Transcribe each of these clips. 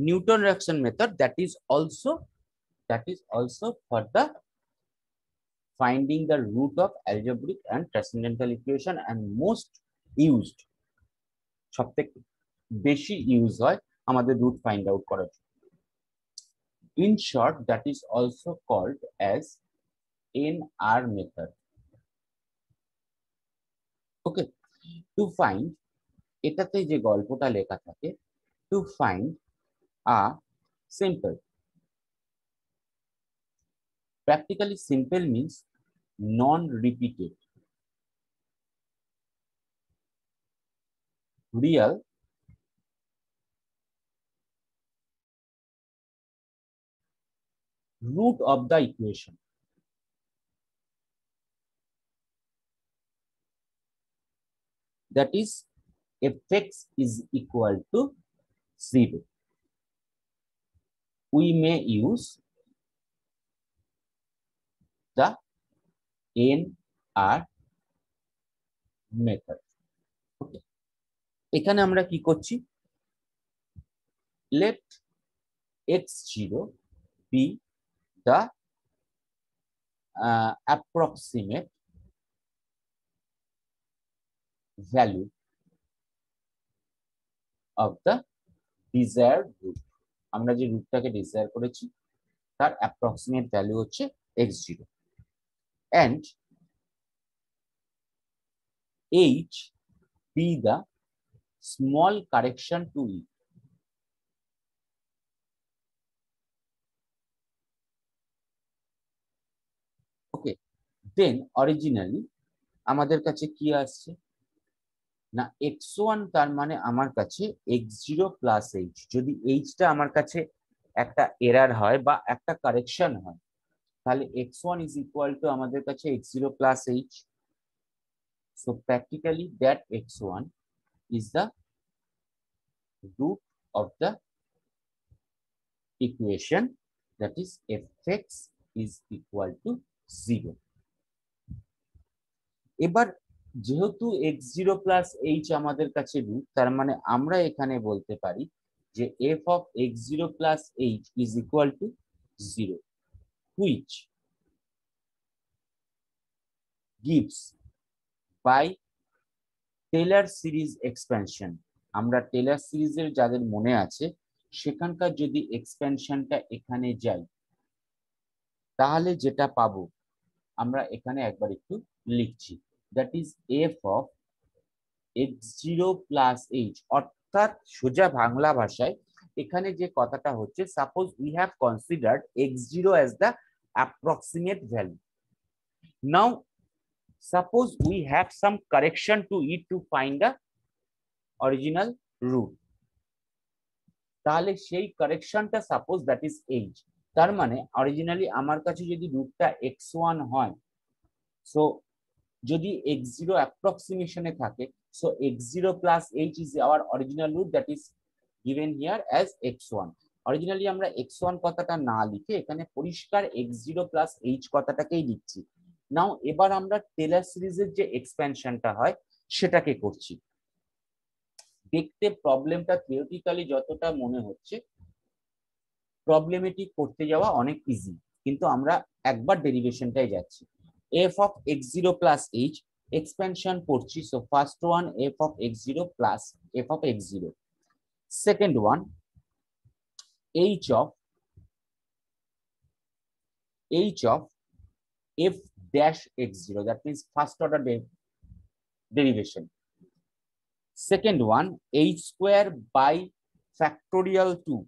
Newton reduction method, that is also for the finding the root of algebraic and transcendental equation, and most used, সবথেকে বেশি use হয় আমাদের root find out করার জন্য। In short, that is also called as NR method. Okay, to find, এটাতে যে গল্পটা লেখা থাকে, to find a simple, practically simple means non-repeated real root of the equation. That is, fx is equal to 0. We may use the NR method. Okay, এখানে আমরা কি করছি, let x0 be the approximate value of the desired root. আমরা যে রুটটাকে desire করেছি তার approximate value হচ্ছে x0, and h be the small correction to it. Okay, then originally আমাদের কাছে কি আসছে না, x1, তার মানে আমার কাছে x0 প্লাস h, যদি h-টা আমার কাছে একটা এরার হয় বা একটা কারেকশন হয়, তাহলে x1 is equal to আমাদের কাছে x0 plus h. So practically that x1 is the root of the equation, that is fx is equal to 0. এবার যেহেতু x0 plus h আমাদের কাছে রুট, তার মানে আমরা এখানে বলতে পারি যে f of x0 plus h is equal to 0, which gives by Taylor series expansion. আমরা টেলর সিরিজের যাদের মনে আছে সেখানকার যদি এক্সপেনশনটা এখানে যাই, তাহলে যেটা পাবো আমরা এখানে একবার একটু লিখছি, that is f of x0 plus h, অর্থাৎ সোজা বাংলা ভাষায় এখানে যে কথাটা হচ্ছে, suppose we have considered x0 as the approximate value. Now suppose we have some correction to it to find the original root, তাহলে সেই কারেকশনটা সাপোজ দ্যাট ইজ h, তার মানে অরিজিনালি আমার কাছে যদি রুটটা x1 হয়, সো যদি x0 অ্যাপ্রক্সিমেশনে থাকে, so x0 plus h is our original root, that is given here as x1. Originally আমরা x1 কথাটা না লিখে এখানে পরিষ্কার x0 plus h কথাটাকেই লিখছি। নাও এবার আমরা টেলর সিরিজের যে এক্সপেনশনটা হয় সেটাকে করছি। দেখতে প্রবলেমটা থিওরিটিক্যালি যতটা মনে হচ্ছে প্রবলেমেটিক করতে যাওয়া অনেক ইজি, কিন্তু আমরা একবার ডেরিভেশনটাই যাচ্ছি। f of x0 plus h expansion করছি, so first one f of x0 plus f of x0, second one h of f dash x0, that means first order derivation. Second one h square by factorial 2,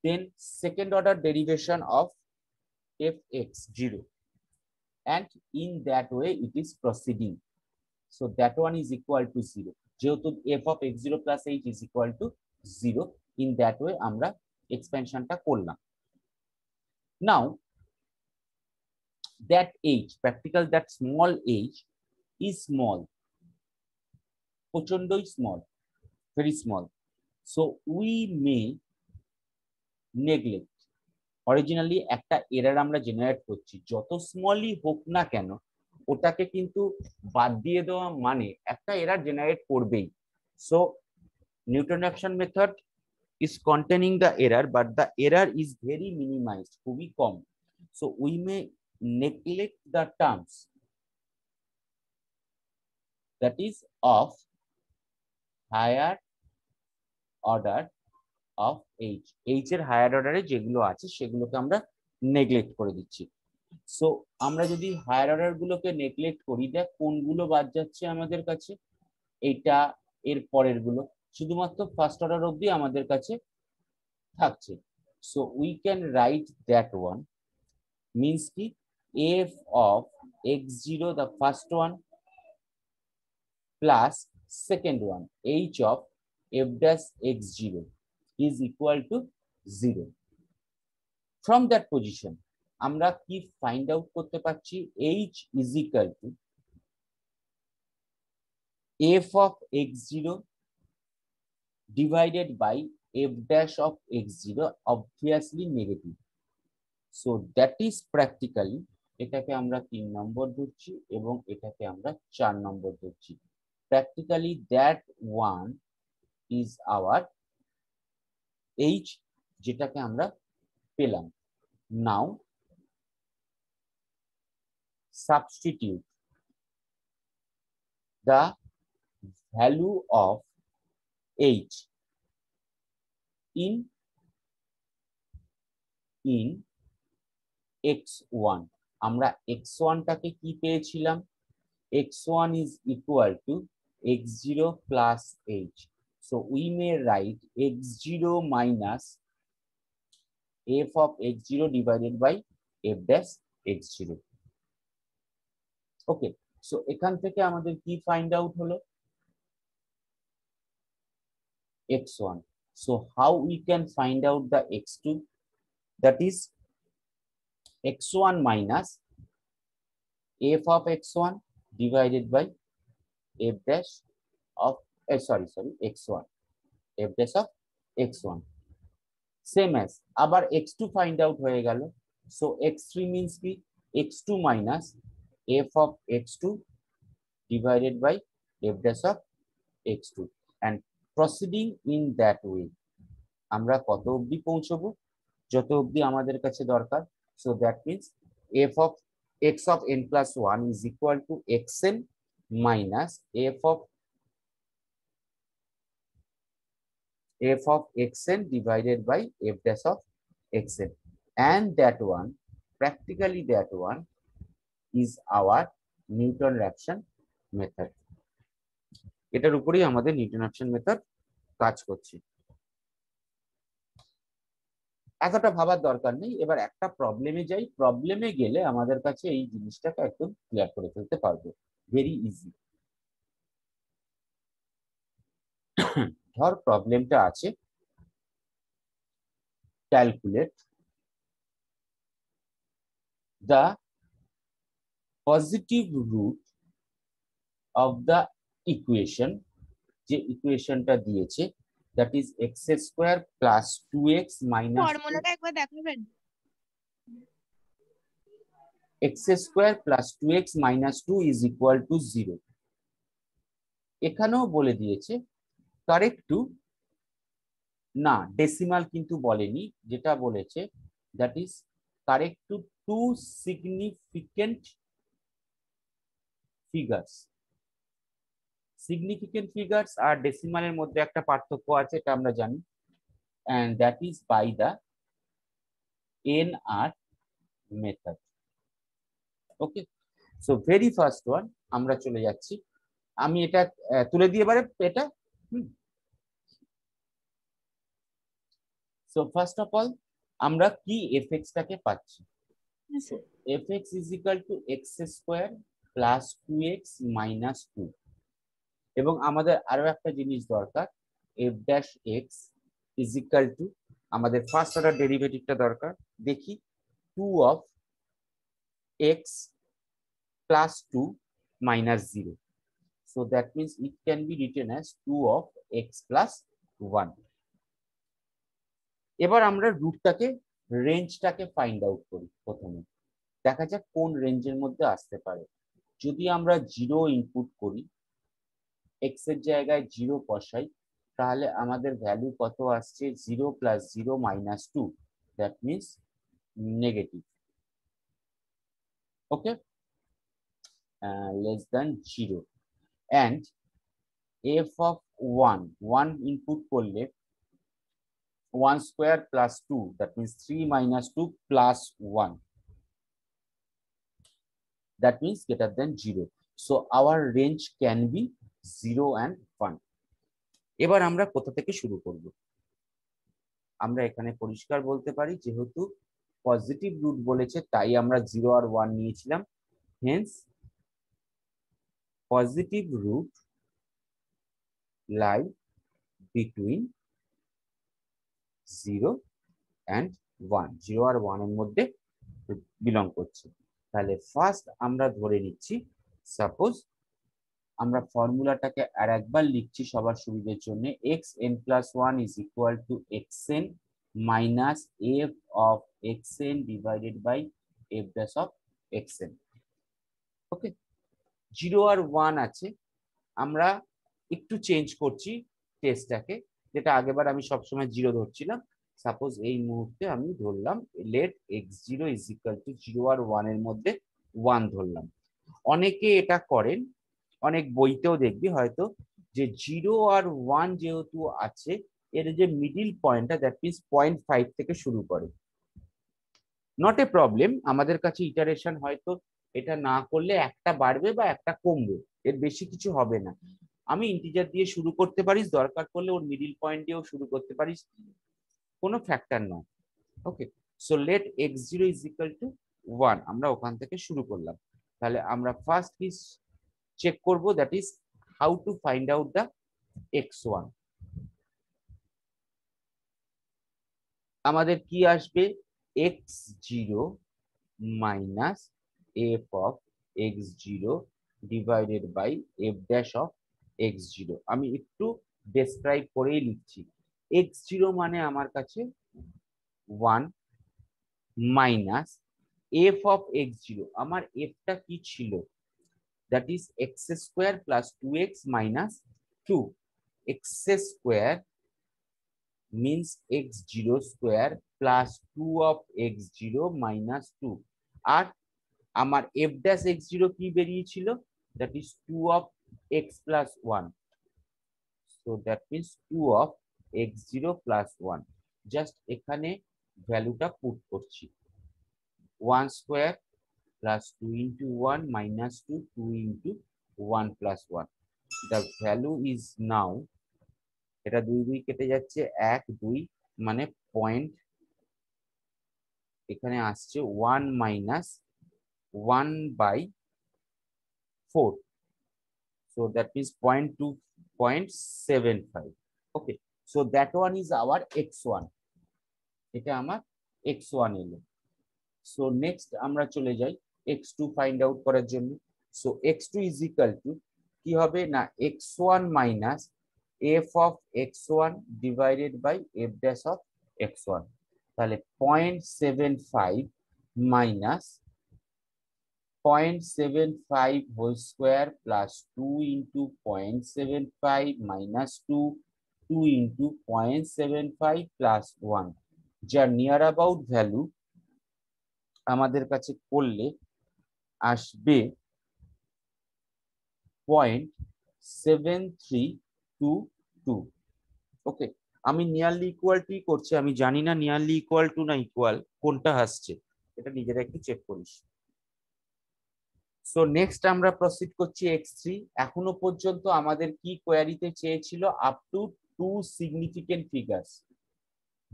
then second order derivation of fx0, and in that way it is proceeding. So that one is equal to 0. যেহেতু f of x0 plus h is equal to 0, in that way আমরা এক্সপেনশনটা করলাম। Now that h, practical that small h is small, প্রচন্ডই small, very small, so we may neglect. Originally একটা error আমরা generate করছি, যত স্মলই হোক না কেন ওটাকে কিন্তু বাদ দিয়ে দেওয়া মানে একটা এরর জেনারেট করবেই। So Newton reduction method is containing the error, but the error is very minimized, খুবই কম. So we may neglect the terms that is of higher order of h. h এর হায়ার অর্ডারে যেগুলো আছে সেগুলোকে আমরা neglect করে দিচ্ছি. সো আমরা যদি হায়ার অর্ডার গুলোকে নেগলেক্ট করি, দেখ কোনগুলো বাদ যাচ্ছে আমাদের কাছে, এইটা, এর পরের গুলো, শুধুমাত্র ফার্স্ট অর্ডার অবধি আমাদের কাছে থাকছে. So we can write that one means কি f of x0 the first one plus second one h of f dash x0 is equal to 0. From that position আমরা কি ফাইন্ড আউট করতে পারছি, h is equal to f of x0 divided by f dash of x0, obviously negative. So that is practically, এটাকে আমরা 3 নম্বর ধরছি এবং এটাকে আমরা 4 নম্বর ধরছি. Practically that one is our h, যেটাকে আমরা পেলাম. Now substitute the value of h in x1. আমরা x1 টাকে কি পেয়েছিলাম, x1 is equal to x0 plus h. So we may write x0 minus f of x0 divided by f dash x0. Okay, so এখান থেকে আমাদের কি find out হলো, x1. So how we can find out the x2, that is x1 minus f of x1 divided by f dash of x1, f dash of x1. Same as আবার x2 find out হয়ে গেল. So x3 means কি x2 minus f of x2 divided by f dash of x2, and proceeding in that way আমরা কত অবধি পৌঁছবো, যত অবধি আমাদের কাছে দরকার. So that means f of x of n plus 1 is equal to xn minus f of xn divided by f dash of xn, and that one, practically that one is our Newton-Raphson method. এটার উপরেই আমাদের Newton-Raphson method কাজ করছে. এতটা ভাবার দরকার নেই. এবার একটা প্রবলেমে যাই, প্রবলেমে গেলে আমাদের কাছে এই জিনিসটাকে একদম ক্লিয়ার করে ফেলতে পারবো, ভেরি ইজি. ধর প্রবলেমটা আছে, calculate the positive root of the equation, যে ইকুয়েশনটা দিয়েছে, that is x square plus 2x minus ফর্মুলাটা একবার দেখাবেন, x square plus 2x minus 2 is equal to 0. এখানেও বলে দিয়েছে কারেক্ট টু, না ডেসিমাল কিন্তু বলেনি, যেটা বলেছে that is correct to two significant figures. Significant figures আর ডেসিমালের মধ্যে একটা পার্থক্য আছে, এটা আমরা জানি, and that is by the NR method. Okay, so very first one আমরা চলে যাচ্ছি, আমি এটা তুলে দিয়ে এবারে এটা. So first of all আমরা কি fx টাকে পাচ্ছি, fx is equal to x square plus 2x minus 2, এবং আমাদের আরো একটা জিনিস দরকার, f dash x is equal to, আমাদের ফার্স্ট অর্ডার ডেরিভেটিভটা দরকার. দেখি 2 of x plus 2 minus 0. So that means it can be written as 2 of x plus 1. এবার আমরা রুটটাকে, রেঞ্জটাকে ফাইন্ড আউট করি. প্রথমে দেখা যাক কোন রেঞ্জের মধ্যে আসতে পারে. যদি আমরা 0 ইনপুট করি, x এর জায়গায় 0 বসাই, তাহলে আমাদের ভ্যালু কত আসছে 0 plus 0 minus 2, that means negative. Okay, less than 0 and f of 1 input করলে 1 square plus 2, that means 3 minus 2 plus 1, that means greater than 0. So our range can be 0 and 1. এবার আমরা কোথা থেকে শুরু করব? আমরা এখানে পরিষ্কার বলতে পারি যেহেতু পজিটিভ রুট বলেছে তাই আমরা 0 আর 1 নিয়েছিলাম, hence positive root lie between 0 and 1, 0 আর 1 এর মধ্যে বিলং করছে। তাহলে ফার্স্ট আমরা ধরে নিচ্ছি, সাপোজ আমরা ফর্মুলাটাকে আর একবার লিখছি সবার সুবিধার জন্য, xn+1 is equal to xn minus f of xn divided by f dash of xn. ওকে, 0 আর 1 আছে, আমরা একটু চেঞ্জ করছি টেস্টটাকে, যেটা আগেবার আমি সবসময় 0 ধরছিলাম, সাপোজ এই মুহূর্তে আমি ধরলাম let x0 is equal to 0 আর 1 এর মধ্যে 1 ধরলাম। অনেকে এটা করেন, অনেক বইতেও দেখবি হয়তো, যে 0 আর 1 যেহেতু আছে এর যে মিডিল পয়েন্টটা দ্যাট মিনস 0.5 থেকে শুরু করে। নট এ প্রবলেম, আমাদের কাছে ইটারেশন হয়তো এটা না করলে একটা বাড়বে বা একটা কমবে, এর বেশি কিছু হবে না। আমি ইন্টিজার দিয়ে শুরু করতে পারিস, দরকার পড়লে ওর মিডিল পয়েন্ট দিয়েও শুরু করতে পারিস, কোনো ফ্যাক্টর নয়। Okay, so let x0 is equal to 1, আমরা ওখান থেকে শুরু করলাম। তাহলে আমরা ফার্স্ট কি চেক করব, that is how to find out the x1। আমাদের কি আসবে, x0 minus f of x0 divided by f dash of x0। আমি একটু ডেসক্রাইব করেই লিখছি, x0 মানে আমার কাছে 1 মাইনাস f of x0, আমার fটা কি ছিল, that is x square plus 2x minus 2, x square means x0 square plus 2 of x0 minus 2, আর আমার f dash x0 কি বেরিয়েছিল, that is 2 of x plus 1, so that means 2 of x0 plus 1, just এখানে ভ্যালুটা put করছি, 1 square plus 2 into 1 minus 2, 2 into 1 plus 1, the value is now, এটা 2 2 কেটে যাচ্ছে, 1 2 মানে পয়েন্ট, এখানে আসছে 1 minus 1 by 4, so that means 0.2.75. okay, so that one is our x1, এটা আমার x1 এলো। সো নেক্সট আমরা চলে যাই x2 ফাইন্ড আউট করার জন্য। So x2 is equal two কি হবে না, x1 minus f of x1 divided by f dash of x1, তাহলে 0.75 minus 0.75 whole square plus 2 into 0.75 minus 2, 2 into 0.75 plus 1, যার নিয়ার অ্যাবাউট ভ্যালু আমাদের কাছে করলে আসবে 0.7322। ওকে, আমি নিয়ারলি ইকুয়াল টু করছি, আমি জানি না নিয়ারলি ইকুয়াল টু না ইকুয়াল কোনটা আসছে, এটা নিজেরা একটু চেক করিস। সো নেক্সট আমরা প্রসিড করছি x3। এখনো পর্যন্ত আমাদের কি কোয়ারিতে চেয়েছিল, আপ টু 2 সিগনিফিকেন্ট ফিগারস,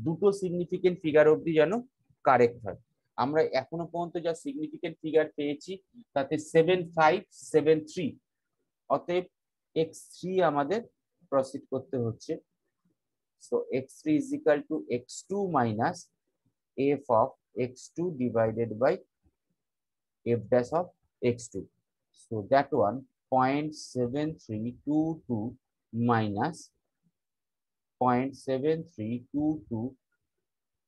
দুটো সিগনিফিকেন্ট ফিগার অবধি যেন কারেক্ট হয়। আমরা এখনো পর্যন্ত যা সিগনিফিকেন্ট ফিগার পেয়েছি তাতে 7573, অতএব x3 আমাদের প্রসিড করতে হচ্ছে। So x3 is equal to x2 minus f of x2 divided by f dash of x2, so that one 0.7322 minus 0.7322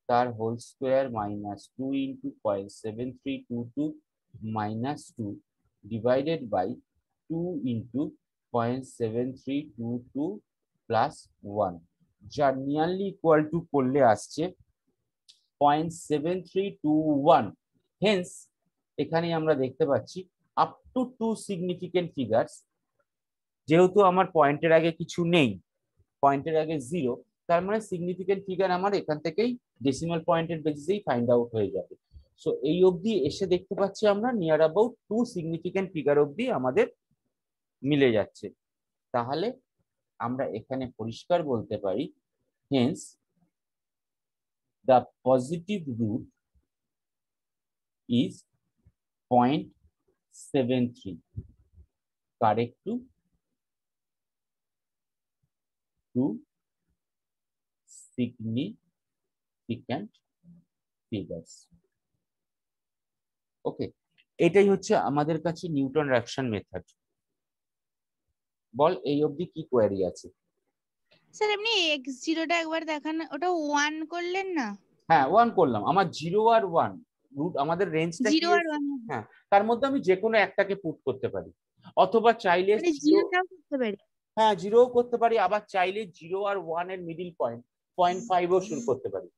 তার whole square minus 2 into 0.7322 minus 2 divided by 2 into 0.7322 plus 1, যা nearly equal two করলে আসছে 0.7321। Haynes এখানে আমরা দেখতে পাচ্ছি up to 2 significant figures, যেহেতু আমার পয়েন্টের আগে কিছু নেই, পয়েন্টের আগে 0, তার মানে সিগনিফিকেন্ট ফিগার আমার এখান থেকেই ডেসিমাল পয়েন্টের বেসিসেই ফাইন্ড আউট হয়ে যাবে। সো এই অবধি এসে দেখতে পাচ্ছি আমরা নিয়ার অ্যাবাউট 2 সিগনিফিকেন্ট ফিগার অবধি আমাদের মিলে যাচ্ছে। তাহলে আমরা এখানে পরিষ্কার বলতে পারি, hence the positive root is 0.73, correct to 2 significant figures. Okay, এটাই হচ্ছে আমাদের কাছে নিউটন রিঅ্যাকশন মেথড। বল এই অবধি কি কোয়ারি আছে? স্যার আপনি x0 টা একবার দেখান, ওটা 1 করলেন না? হ্যাঁ 1 করলাম, আমার 0 আর 1 রুট আমাদের রেঞ্জটা কি 0 আর 1, হ্যাঁ, তার মধ্যে আমি যে কোনো একটাকে পুট করতে পারি, অথবা চাইলে মানে 0 টাও করতে পারি। হ্যাঁ 0ও করতে পারি, আবার চাইলে 0 আর 1 এর মিডল পয়েন্ট 0.5ও শুরু করতে পারি।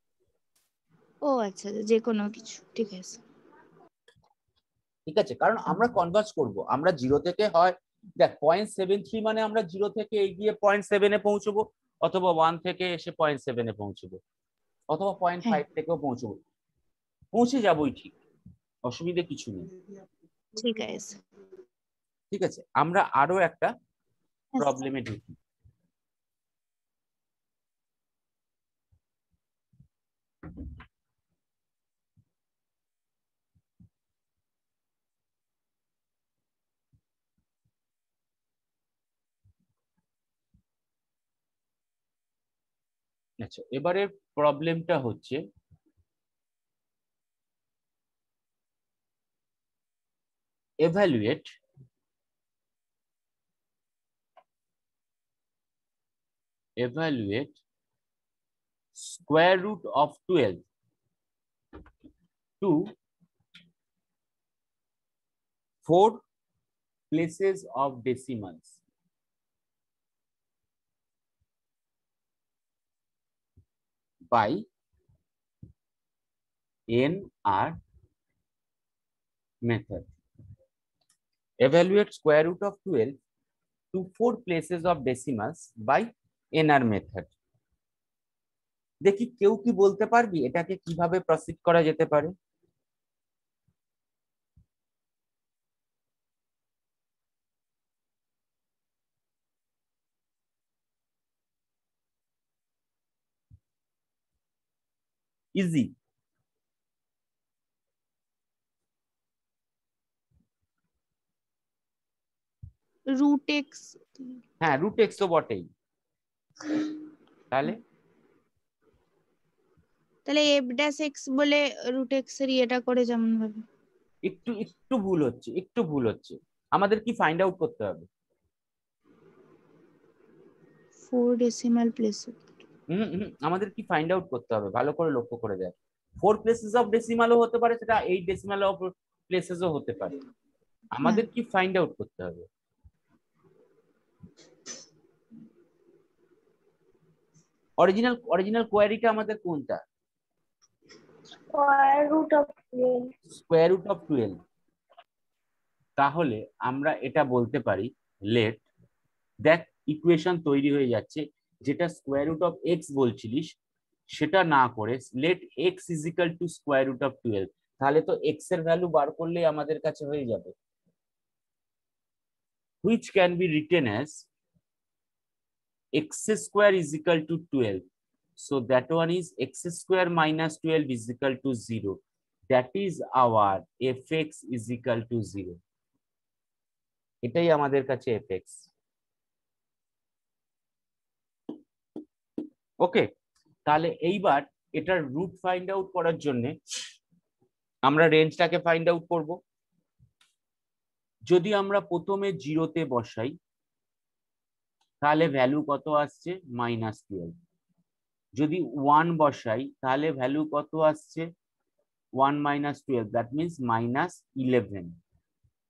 ও আচ্ছা, যে কোনো কিছু, ঠিক আছে। ঠিক আছে, কারণ আমরা কনভার্জ করব, আমরা 0 থেকে হয় দেখ 0.73 মানে আমরা 0 থেকে এগিয়ে 0.7 এ পৌঁছবো, অথবা 1 থেকে এসে 0.7 এ পৌঁছবো, অথবা 0.5 থেকেও পৌঁছবো, পৌঁছে যাবোই ঠিক, অসুবিধা কিছু নেই। ঠিক আছে, ঠিক আছে, আমরা আরো একটা প্রবলেমে ঢুকি। আচ্ছা, এবারে প্রবলেমটা হচ্ছে evaluate square root of 12 to 4 places of decimals by NR method. Evaluate square root of 12 to 4 places of decimals by NR method. দেখি কেউ কি বলতে পারবি এটাকে কিভাবে প্রসিড করা যেতে পারে? ইজি। রুট এক্স, হ্যাঁ রুট এক্স তো বটেই, তাহলে এফ ড্যাশ এক্স বলে রুট এক্স এর এটা করে যেমন ভাবে। একটু একটু ভুল হচ্ছে, একটু ভুল হচ্ছে, আমাদের কি ফাইন্ড আউট করতে হবে? 4 ডেসিমাল প্লেস। আমাদের কি ফাইন্ড আউট করতে হবে, ভালো করে লক্ষ্য করে দেখ। 4 প্লেসেস অফ ডেসিমালও হতে পারে, সেটা 8 ডেসিমাল অফ প্লেসেসও হতে পারে, আমাদের কি ফাইন্ড আউট করতে হবে? অরিজিনাল কোয়ারিটা আমাদের কোনটা? Square root of 12। Square root of 12। তাহলে আমরা এটা বলতে পারি, লেট, দেখ ইকুয়েশন তৈরি হয়ে যাচ্ছে, যেটা স্কয়ার রুট অফ এক্স বলছিলিস সেটা না করে let x is equal to square root of 12, তাহলে তো এক্স এর ভ্যালু বার করলে আমাদের কাছে হয়ে যাবে, which can be written as x square is equal to 12. So that one is x square minus 12 is equal to 0. That is our fx is equal to 0. এটাই আমাদের কাছে fx। ওকে, তাহলে এইবার এটার রুট ফাইন্ড আউট করার জন্য আমরা রেঞ্জটাকে find out করব। যদি আমরা প্রথমে 0-তে বসাই তাহলে ভ্যালু কত আসছে? -12। যদি 1 বসাই তাহলে ভ্যালু কত আসছে? 1 - 12, দ্যাট মিনস -11।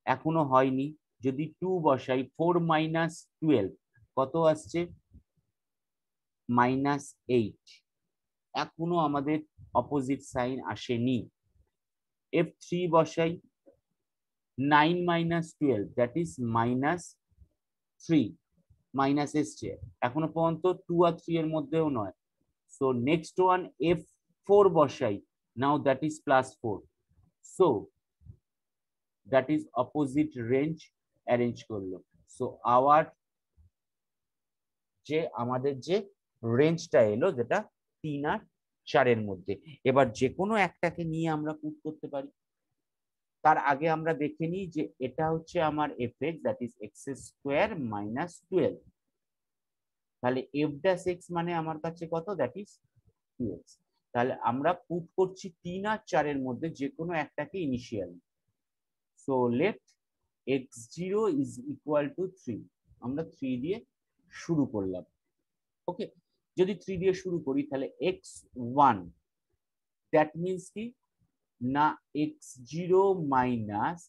এখনো হয়নি, যদি 2 বসাই 4 - 12 কত আসছে? -8, এখনো আমাদের অপোজিট সাইন আসেনি। F3 বসাই, 9 - 12 দ্যাট ইজ -3, মাইনাস এসছে, এখনো পর্যন্ত 2 আর 3 এর মধ্যেও নয়। সো নেক্সট ওয়ান F4 বসাই, now that is +4, so that is opposite range arrange করলো। সো আওয়ার যে আমাদের যে রেঞ্জটা এলো যেটা 3 আর 4 এর মধ্যে। এবার যে কোনো একটাকে নিয়ে আমরা পুট করতে পারি। তার আগে আমরা দেখে নিই যে এটা হচ্ছে আমার fx দ্যাট ইজ x² - 12, তাহলে f' মানে আমার কাছে কত, দ্যাট ইজ 2x। তাহলে আমরা পুট করছি 3 আর 4 এর মধ্যে যে কোনো একটাকে initially. So let x0 is equal to 3, আমরা 3 দিয়ে শুরু করলাম। ওকে, যদি 3 দিয়ে শুরু করি তাহলে x1 দ্যাট মিনস কি না x0 minus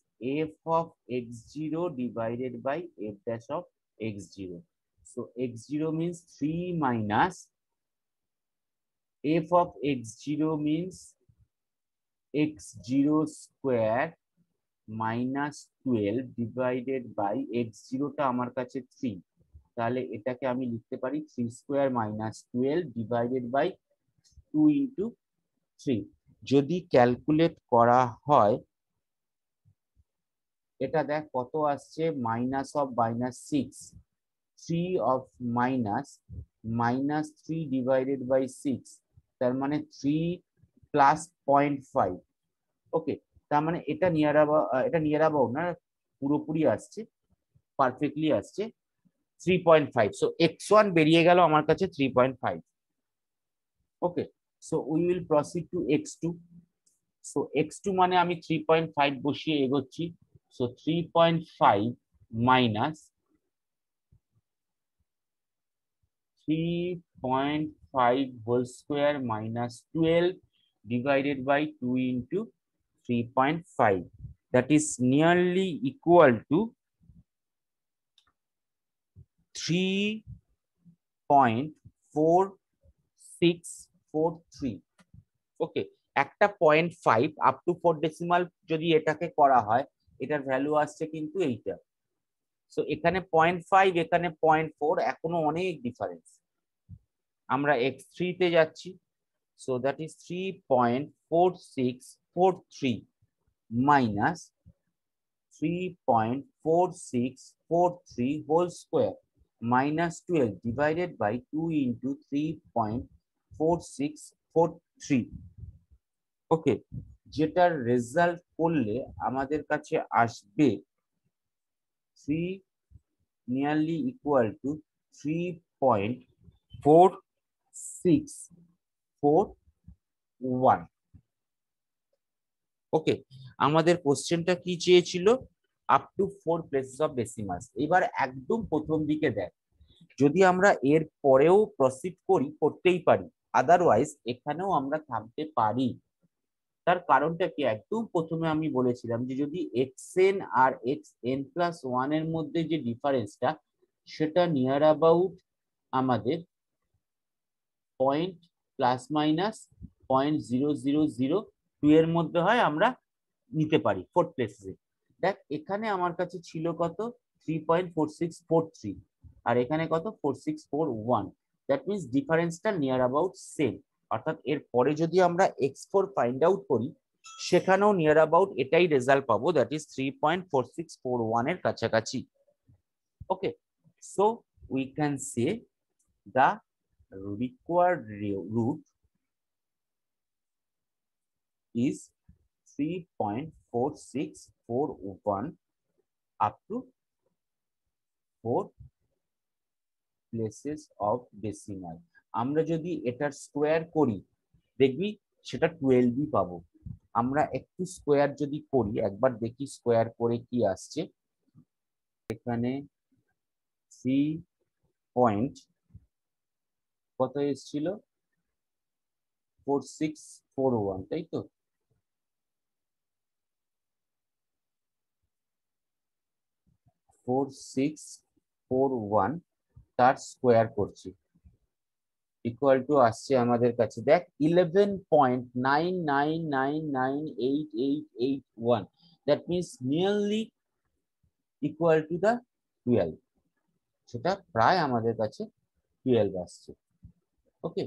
f of x0 divided by f dash of x0. So x0 means 3 minus f of x0 means x0 square minus 12 divided by x0 টা আমার কাছে 3, তাহলে এটাকে আমি লিখতে পারি 3² - 12 divided by 2 into 3। যদি ক্যালকুলেট করা হয় এটা দেখ কত আসছে, -6, 3 of -3 divided by 6, তার মানে 3 plus 0.5। ওকে, তার মানে এটা নিয়ার অ্যাবাউট না, পুরোপুরি আসছে, পারফেক্টলি আসছে 3.5। সো x1 বেরিয়ে গেল আমার কাছে 3.5। Okay, so we will proceed to x2। So x2 মানে আমি 3.5 বসিয়ে এগোচ্ছি। So 3.5 minus 3.5 whole square minus 12 divided by 2 into 3.5, that is nearly equal to 3.4643। ওকে, একটা 0.5 আপ টু 4 ডেসিমাল যদি এটাকে করা হয়, এটার ভ্যালু আসছে কিন্তু এইটা। সো এখানে 0.5, এখানে 0.4, এখনো অনেক ডিফারেন্স। আমরা x3 তে যাচ্ছি। So that is 3.4643 minus 3.4643 whole square minus 12 divided by 2 into 3.4643। ওকে, যেটার রেজাল্ট করলে আমাদের কাছে আসবে 3 nearly equal to 3.4641। ওকে, আমাদের কোশ্চেনটা কি চেয়েছিল, up to 4 places of decimals. এবার একদম প্রথম দিকে দেখ, যদি আমরা এর পরেও প্রসিড করি করতেই পারি, আদারওয়াইজ এখানেও আমরা থামতে পারি। তার কারণটা কি, একদম প্রথমে আমি বলেছিলাম যে যদি xn আর xn+1 এর মধ্যে যে ডিফারেন্সটা সেটা নিয়ার অ্যাবাউট আমাদের .±0.0002 এর মধ্যে হয়, আমরা নিতে পারি 4 প্লেসে। দেখ এখানে আমার কাছে ছিল কত, 3.4643, আর এখানে কত 4641। দ্যাট মিনস ডিফারেন্সটা নিয়ার অ্যাবাউট সেম। অর্থাৎ এর পরে যদি আমরা x4 ফাইন্ড আউট করি সেখানেও নিয়ার অ্যাবাউট এটাই রেজাল্ট পাবো, দ্যাট ইজ 3.4641 এর কাছাকাছি। Okay, so we can say the required root is 3.4641 up to 4 places of decimal। আমরা যদি এটার স্কোয়ার করি দেখবি সেটা 12ই পাবো। আমরা একটু স্কোয়ার যদি করি, একবার দেখি স্কোয়ার করে কি আসছে। এখানে 3 পয়েন্ট কত এসেছিল, 4641, তাই তো? 4641 তার স্কোয়ার করছি। ইকুয়াল টু আসছে আমাদের কাছে, দেখ 11.999988881, that means nearly equal to the 12, সেটা প্রায় আমাদের কাছে 12 আসছে। ওকে,